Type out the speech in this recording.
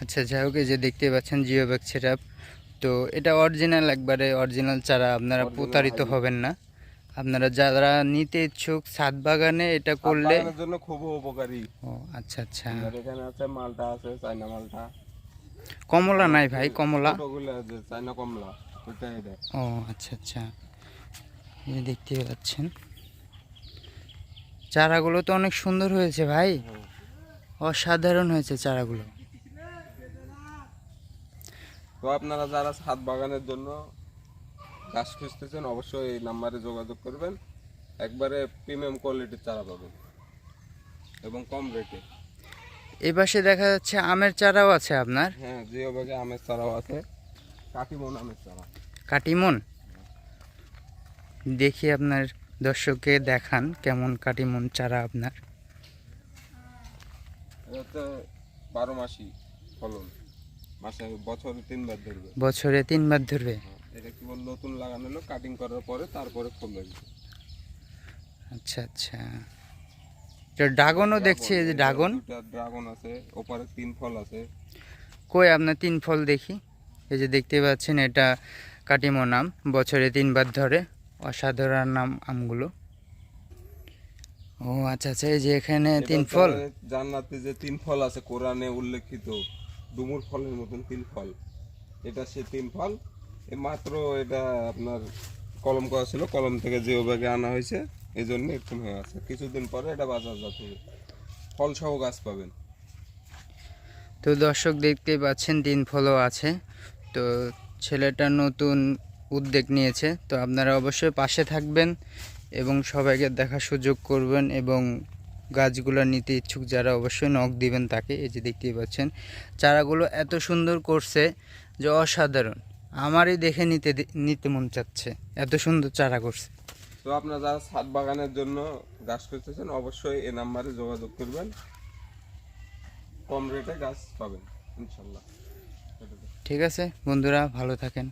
আচ্ছা, যাই হোক, এই যে দেখতে পাচ্ছেন জিও ব্যাগ সেটআপ। তো এটা অরিজিনাল, একবারে অরিজিনাল চারা, আপনারা অরিজিনাল প্রতারিত হাইব্রিড। হবেন না। আপনারা যারা নিতে ইচ্ছুক ছাদ বাগানে এটা ছাদ করলে। বাগানের জন্য খুব উপকারী। ও আচ্ছা আচ্ছা। আমাদের এখানে আছে মালটা, আছে চায়না মালটা। কমলা আমার নাই ভাই, কমলা? ছোটগুলো আছে চায়না কমলা, ওইটা এটা। ও আচ্ছা আচ্ছা, এই যে দেখতে পাচ্ছেন চারাগুলো তো অনেক সুন্দর হয়েছে ভাই, হ্যাঁ। অসাধারণ হয়েছে চারাগুলো। তো আপনারা যারা ছাদ বাগানের জন্য গাছ খুঁজতেছেন অবশ্যই এই নাম্বারে যোগাযোগ করবেন। একবারে প্রিমিয়াম কোয়ালিটির চারা পাবেন এবং কম রেটে। এই পাশে দেখা যাচ্ছে আমের চারাও আছে আপনার। হ্যাঁ, জিও ব্যাগে আমের চারাও আছে, কাটিমন আমের চারা। কাটিমন, দেখি আপনার দর্শককে দেখান কেমন কাটিমন চারা আপনার। এটা হচ্ছে 12 মাসি ফলন, মাসে বছরে 3 বার ধরবে। বছরে 3 বার ধরবে? হ্যাঁ, এটা কি বল, নতুন লাগানো হলো, কাটিং করার পরে তারপরে ফুল লাগবে। আচ্ছা আচ্ছা, ড্রাগনও দেখছি, এই যে ড্রাগন। দুটা ড্রাগন আছে, ওপারে 3 ফল আছে। কই আপনার 3 ফল দেখি। এই যে দেখতে পাচ্ছেন এটা কাটিমন আম, বছরে 3 বার ধরে, অসাধারণ আমগুলো। ও আচ্ছা আচ্ছা, এই যে এখানে 3 ফল। জান্নাতে যে 3 ফল আছে কোরআনে উল্লেখিত, ডুমুর ফলের মতন 3 ফল, এটা সে 3 ফল। মাত্র এটা আপনার কলম করা ছিল, কলম থেকে জিও ব্যাগে আনা হয়েছে, এই জন্য এরকম হয়ে আছে। কিছুদিন পরে এটা বাজারজাত হবে, ফল সহ গাছ পাবেন। তো দর্শক দেখতেই পাচ্ছেন 3 ফলও আছে। তো ছেলেটা নতুন উদ্যোগ নিয়েছে, তো আপনারা অবশ্যই পাশে থাকবেন এবং সবাইকে দেখার সুযোগ করবেন, এবং গাছগুলো নিতে ইচ্ছুক যারা অবশ্যই নক দিবেন তাকে। এই যে দেখতেই পাচ্ছেন চারাগুলো এত সুন্দর করছে যে অসাধারণ, আমারই দেখে নিতে মন চাচ্ছে, এত সুন্দর চারা করছে। তো আপনারা যারা ছাদ বাগানের জন্য গাছ খুঁজতেছেন অবশ্যই এই নাম্বারে যোগাযোগ করবেন, কম রেটে গাছ পাবেন ইনশাল্লাহ। ঠিক আছে বন্ধুরা, ভালো থাকেন।